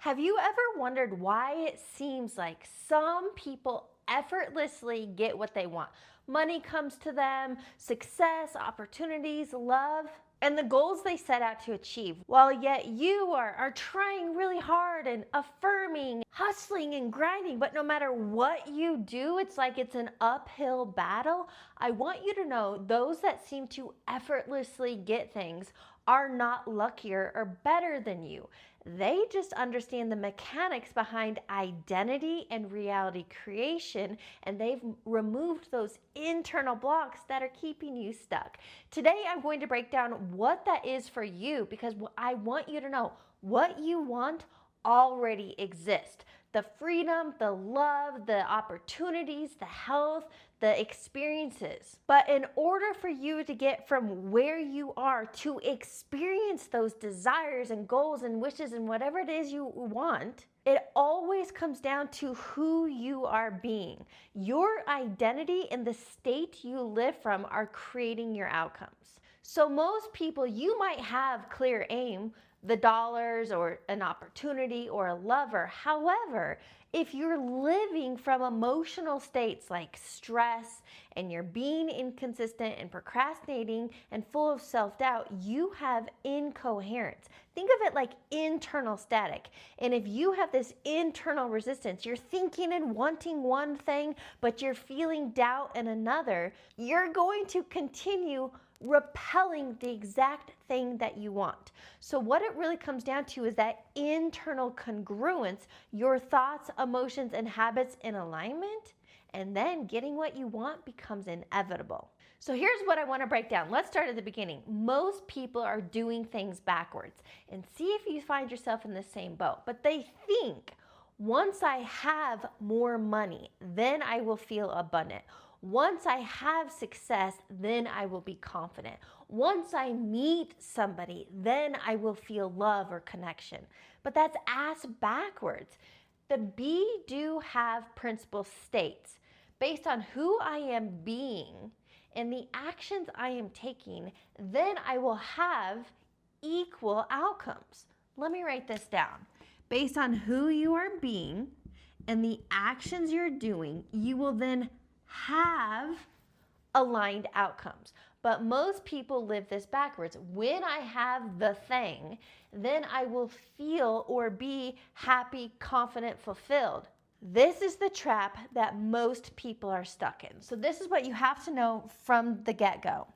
Have you ever wondered why it seems like some people effortlessly get what they want? Money comes to them, success, opportunities, love, and the goals they set out to achieve, while yet you are trying really hard and affirming, hustling and grinding, but no matter what you do, it's like it's an uphill battle. I want you to know those that seem to effortlessly get things are not luckier or better than you. They just understand the mechanics behind identity and reality creation, and they've removed those internal blocks that are keeping you stuck. Today, I'm going to break down what that is for you, because I want you to know what you want already exists. The freedom, the love, the opportunities, the health, the experiences. But in order for you to get from where you are to experience those desires and goals and wishes and whatever it is you want, it always comes down to who you are being. Your identity and the state you live from are creating your outcomes. So most people, you might have clear aim, the dollars or an opportunity or a lover. However, if you're living from emotional states like stress and you're being inconsistent and procrastinating and full of self-doubt, you have incoherence. Think of it like internal static. And if you have this internal resistance, you're thinking and wanting one thing, but you're feeling doubt in another, you're going to continue repelling the exact thing that you want. So what it really comes down to is that internal congruence, your thoughts, emotions, and habits in alignment, and then getting what you want becomes inevitable. So here's what I want to break down. Let's start at the beginning. Most people are doing things backwards, and see if you find yourself in the same boat. But they think, once I have more money, then I will feel abundant. Once I have success, then I will be confident. Once I meet somebody, then I will feel love or connection. But that's ass backwards. The be, do, have principle states, based on who I am being and the actions I am taking, then I will have equal outcomes. Let me write this down. Based on who you are being and the actions you're doing, you will then have aligned outcomes. But most people live this backwards. When I have the thing, then I will feel or be happy, confident, fulfilled. This is the trap that most people are stuck in. So this is what you have to know from the get-go.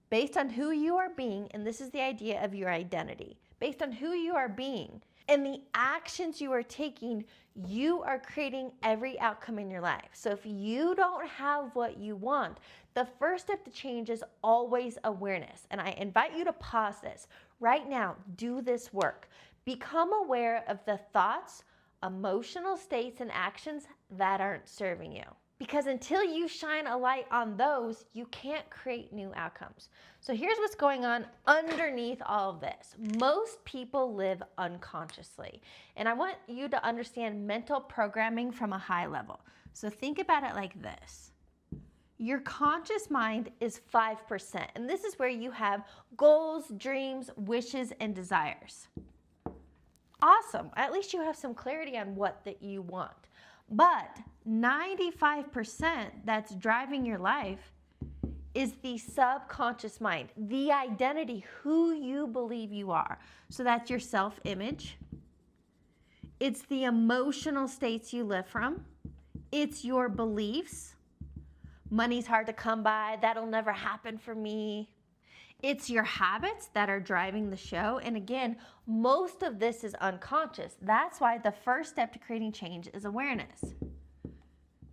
Based on who you are being, and this is the idea of your identity, based on who you are being and the actions you are taking, you are creating every outcome in your life. So if you don't have what you want, the first step to change is always awareness. And I invite you to pause this right now. Do this work. Become aware of the thoughts, emotional states, and actions that aren't serving you. Because until you shine a light on those, you can't create new outcomes. So here's what's going on underneath all of this. Most people live unconsciously. And I want you to understand mental programming from a high level. So think about it like this. Your conscious mind is 5%. And this is where you have goals, dreams, wishes, and desires. Awesome. At least you have some clarity on what that you want. But 95% that's driving your life is the subconscious mind, the identity, who you believe you are. So that's your self-image. It's the emotional states you live from. It's your beliefs. Money's hard to come by. That'll never happen for me. It's your habits that are driving the show. And again, most of this is unconscious. That's why the first step to creating change is awareness.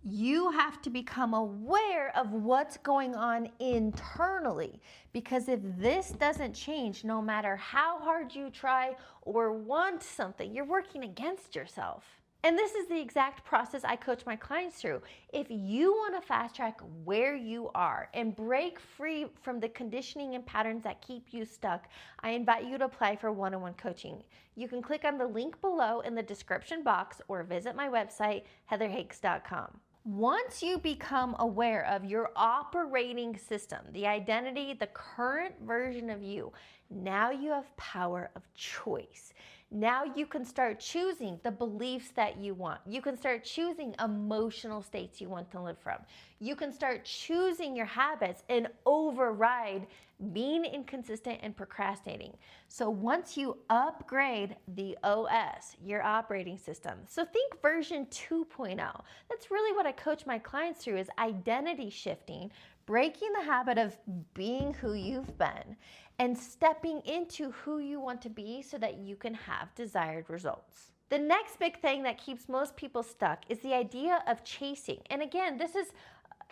You have to become aware of what's going on internally, because if this doesn't change, no matter how hard you try or want something, you're working against yourself. And this is the exact process I coach my clients through. If you want to fast track where you are and break free from the conditioning and patterns that keep you stuck, I invite you to apply for one-on-one coaching. You can click on the link below in the description box or visit my website, heatherhakes.com. Once you become aware of your operating system, the identity, the current version of you, now you have power of choice. Now you can start choosing the beliefs that you want. You can start choosing emotional states you want to live from. You can start choosing your habits and override being inconsistent and procrastinating. So once you upgrade the OS, your operating system, so think version 2.0. That's really what I coach my clients through, is identity shifting, breaking the habit of being who you've been and stepping into who you want to be so that you can have desired results. The next big thing that keeps most people stuck is the idea of chasing. And again, this is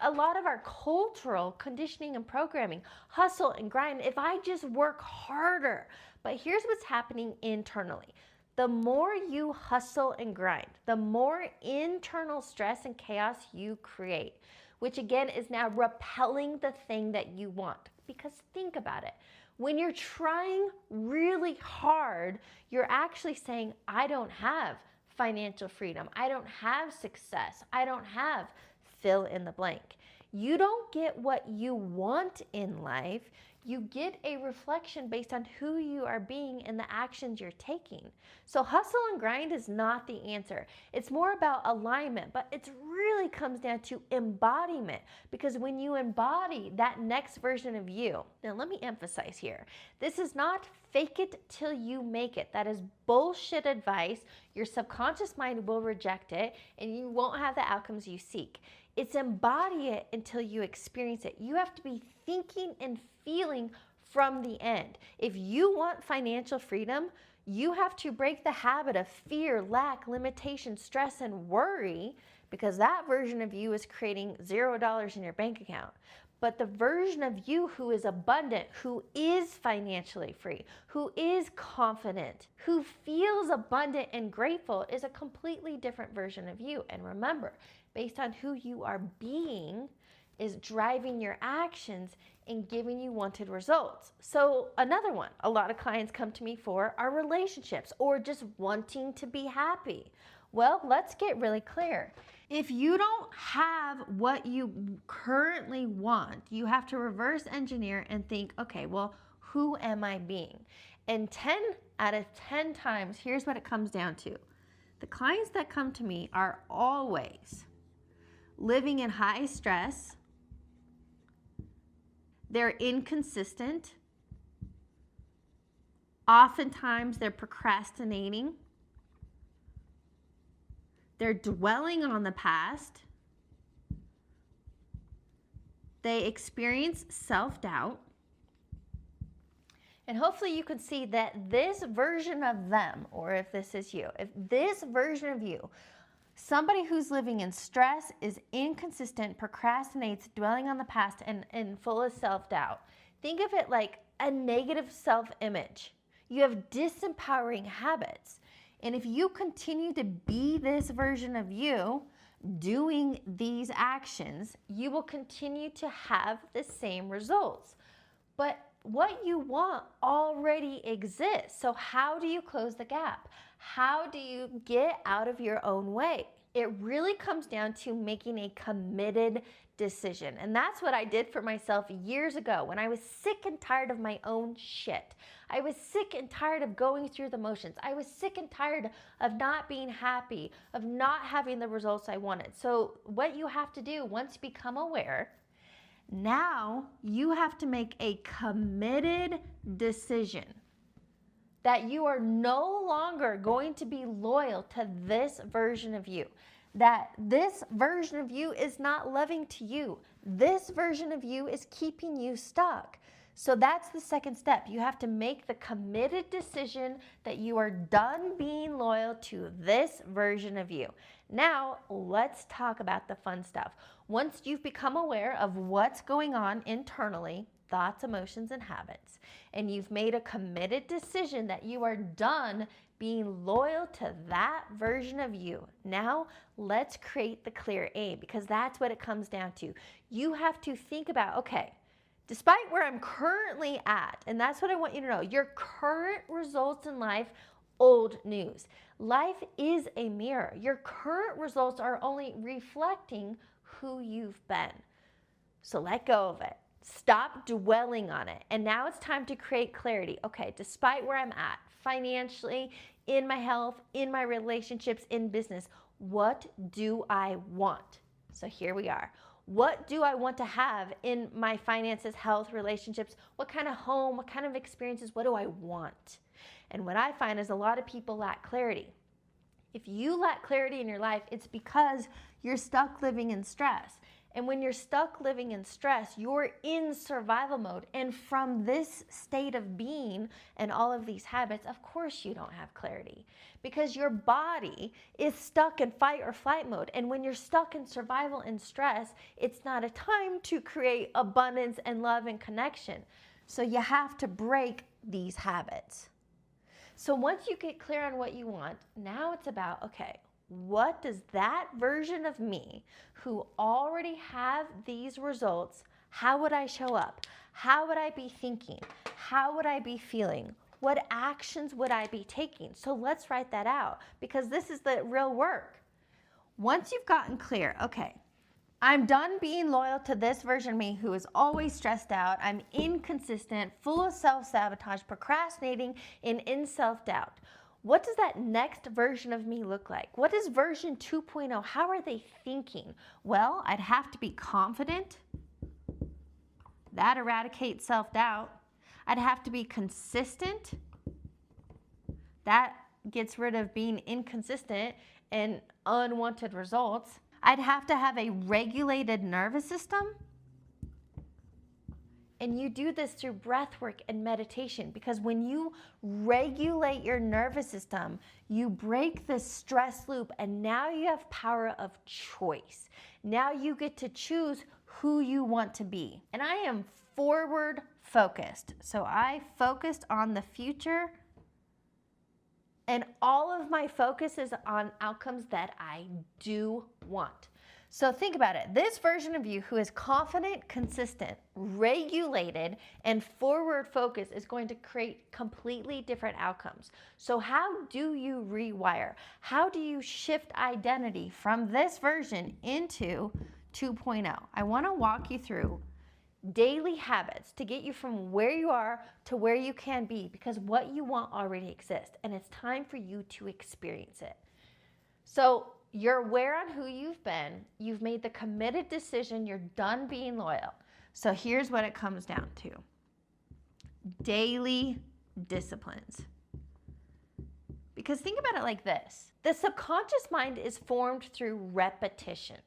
a lot of our cultural conditioning and programming, hustle and grind. If I just work harder. But here's what's happening internally. The more you hustle and grind, the more internal stress and chaos you create, which again is now repelling the thing that you want. Because think about it. When you're trying really hard, you're actually saying, I don't have financial freedom. I don't have success. I don't have fill in the blank. You don't get what you want in life. You get a reflection based on who you are being and the actions you're taking. So hustle and grind is not the answer. It's more about alignment, but it really comes down to embodiment, because when you embody that next version of you, now let me emphasize here, this is not fake it till you make it. That is bullshit advice. Your subconscious mind will reject it and you won't have the outcomes you seek. It's embody it until you experience it. You have to be thinking and feeling from the end. If you want financial freedom, you have to break the habit of fear, lack, limitation, stress, and worry, because that version of you is creating $0 in your bank account. But the version of you who is abundant, who is financially free, who is confident, who feels abundant and grateful, is a completely different version of you. And remember, based on who you are being is driving your actions and giving you wanted results. So another one a lot of clients come to me for are relationships or just wanting to be happy. Well, let's get really clear. If you don't have what you currently want, you have to reverse engineer and think, okay, well, who am I being? And 10 out of 10 times, here's what it comes down to. The clients that come to me are always living in high stress. They're inconsistent. Oftentimes they're procrastinating. They're dwelling on the past. They experience self-doubt. And hopefully you can see that this version of them, or if this is you, if this version of you, somebody who's living in stress, is inconsistent, procrastinates, dwelling on the past, and full of self-doubt. Think of it like a negative self-image. You have disempowering habits. And if you continue to be this version of you, doing these actions, you will continue to have the same results. But what you want already exists. So how do you close the gap? How do you get out of your own way? It really comes down to making a committed decision. And that's what I did for myself years ago when I was sick and tired of my own shit. I was sick and tired of going through the motions. I was sick and tired of not being happy, of not having the results I wanted. So what you have to do once you become aware, now you have to make a committed decision that you are no longer going to be loyal to this version of you, that this version of you is not loving to you. This version of you is keeping you stuck. So that's the second step. You have to make the committed decision that you are done being loyal to this version of you. Now, let's talk about the fun stuff. Once you've become aware of what's going on internally, thoughts, emotions, and habits, and you've made a committed decision that you are done being loyal to that version of you. Now, let's create the clear aim, because that's what it comes down to. You have to think about, okay, despite where I'm currently at, and that's what I want you to know, your current results in life, old news. Life is a mirror. Your current results are only reflecting who you've been. So let go of it. Stop dwelling on it. And now it's time to create clarity. Okay, despite where I'm at financially, in my health, in my relationships, in business. What do I want? So here we are. What do I want to have in my finances, health, relationships? What kind of home, what kind of experiences, what do I want? And what I find is a lot of people lack clarity. If you lack clarity in your life, it's because you're stuck living in stress. And when you're stuck living in stress, you're in survival mode. And from this state of being and all of these habits, of course you don't have clarity because your body is stuck in fight or flight mode. And when you're stuck in survival and stress, it's not a time to create abundance and love and connection. So you have to break these habits. So once you get clear on what you want, now it's about, okay, what does that version of me who already have these results, how would I show up? How would I be thinking? How would I be feeling? What actions would I be taking? So let's write that out because this is the real work. Once you've gotten clear, okay, I'm done being loyal to this version of me who is always stressed out. I'm inconsistent, full of self-sabotage, procrastinating, and in self-doubt. What does that next version of me look like? What is version 2.0? How are they thinking? Well, I'd have to be confident. That eradicates self-doubt. I'd have to be consistent. That gets rid of being inconsistent and unwanted results. I'd have to have a regulated nervous system. And you do this through breath work and meditation because when you regulate your nervous system, you break the stress loop and now you have power of choice. Now you get to choose who you want to be. And I am forward focused. So I focused on the future and all of my focus is on outcomes that I do want. So think about it. This version of you who is confident, consistent, regulated, and forward focused is going to create completely different outcomes. So how do you rewire? How do you shift identity from this version into 2.0? I want to walk you through daily habits to get you from where you are to where you can be because what you want already exists and it's time for you to experience it. So you're aware on who you've been, you've made the committed decision, you're done being loyal. So here's what it comes down to. Daily disciplines. Because think about it like this. The subconscious mind is formed through repetition.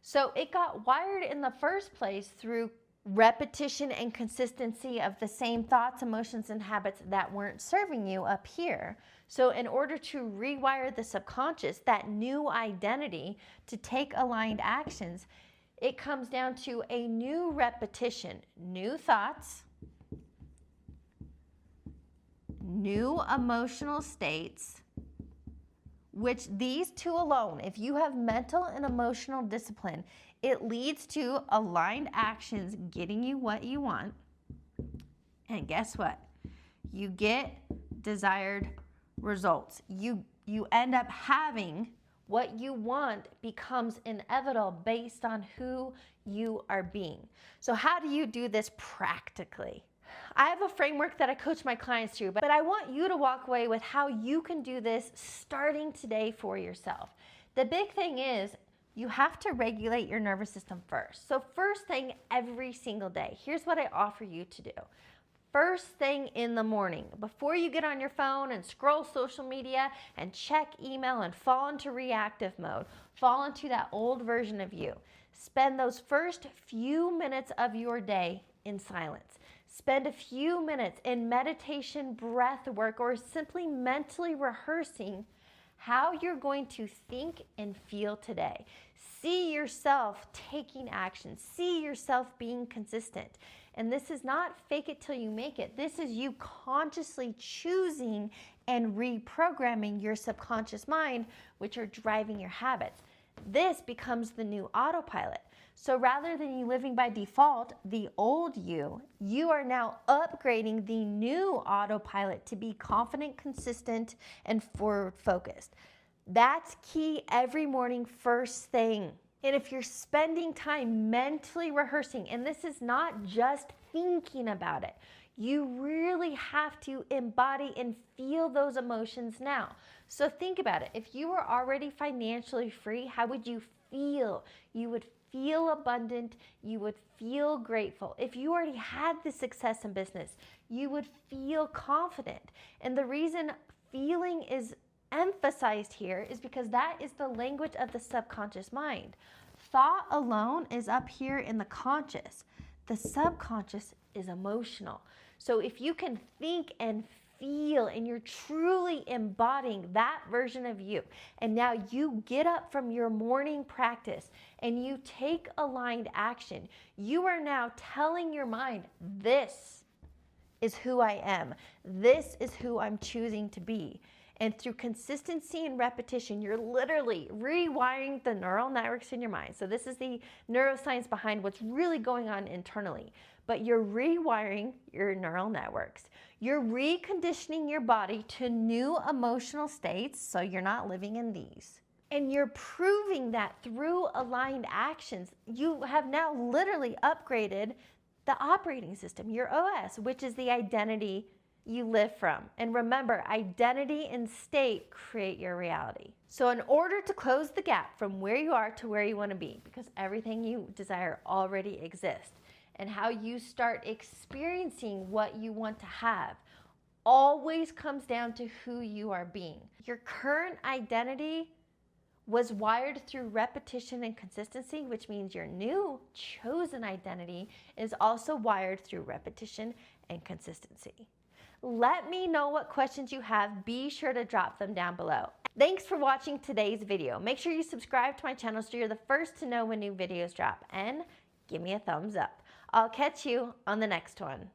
So it got wired in the first place through repetition and consistency of the same thoughts, emotions, and habits that weren't serving you up here. So in order to rewire the subconscious, that new identity to take aligned actions, it comes down to a new repetition, new thoughts, new emotional states, which these two alone, if you have mental and emotional discipline, it leads to aligned actions getting you what you want. And guess what? You get desired results. You end up having what you want becomes inevitable based on who you are being. So how do you do this practically? I have a framework that I coach my clients through, but I want you to walk away with how you can do this starting today for yourself. The big thing is you have to regulate your nervous system first. So first thing every single day, here's what I offer you to do. First thing in the morning, before you get on your phone and scroll social media and check email and fall into reactive mode, fall into that old version of you, spend those first few minutes of your day in silence. Spend a few minutes in meditation, breath work, or simply mentally rehearsing how you're going to think and feel today. See yourself taking action. See yourself being consistent. And this is not fake it till you make it. This is you consciously choosing and reprogramming your subconscious mind, which are driving your habits. This becomes the new autopilot. So rather than you living by default, the old you are now upgrading the new autopilot to be confident, consistent, and forward focused. That's key every morning, first thing. And if you're spending time mentally rehearsing, and this is not just thinking about it, You really have to embody and feel those emotions now. So think about it. If you were already financially free, how would you feel? You would feel abundant. You would feel grateful. If you already had the success in business, you would feel confident. And the reason feeling is emphasized here is because that is the language of the subconscious mind. Thought alone is up here in the conscious. The subconscious is emotional. So if you can think and feel and you're truly embodying that version of you, and now you get up from your morning practice and you take aligned action, you are now telling your mind, this is who I am. This is who I'm choosing to be. And through consistency and repetition, you're literally rewiring the neural networks in your mind. So this is the neuroscience behind what's really going on internally. But you're rewiring your neural networks. You're reconditioning your body to new emotional states, so you're not living in these. And you're proving that through aligned actions. You have now literally upgraded the operating system, your OS, which is the identity you live from. And remember, identity and state create your reality. So in order to close the gap from where you are to where you want to be, because everything you desire already exists, and how you start experiencing what you want to have always comes down to who you are being. Your current identity was wired through repetition and consistency, which means your new chosen identity is also wired through repetition and consistency. Let me know what questions you have. Be sure to drop them down below. Thanks for watching today's video. Make sure you subscribe to my channel so you're the first to know when new videos drop, and give me a thumbs up. I'll catch you on the next one.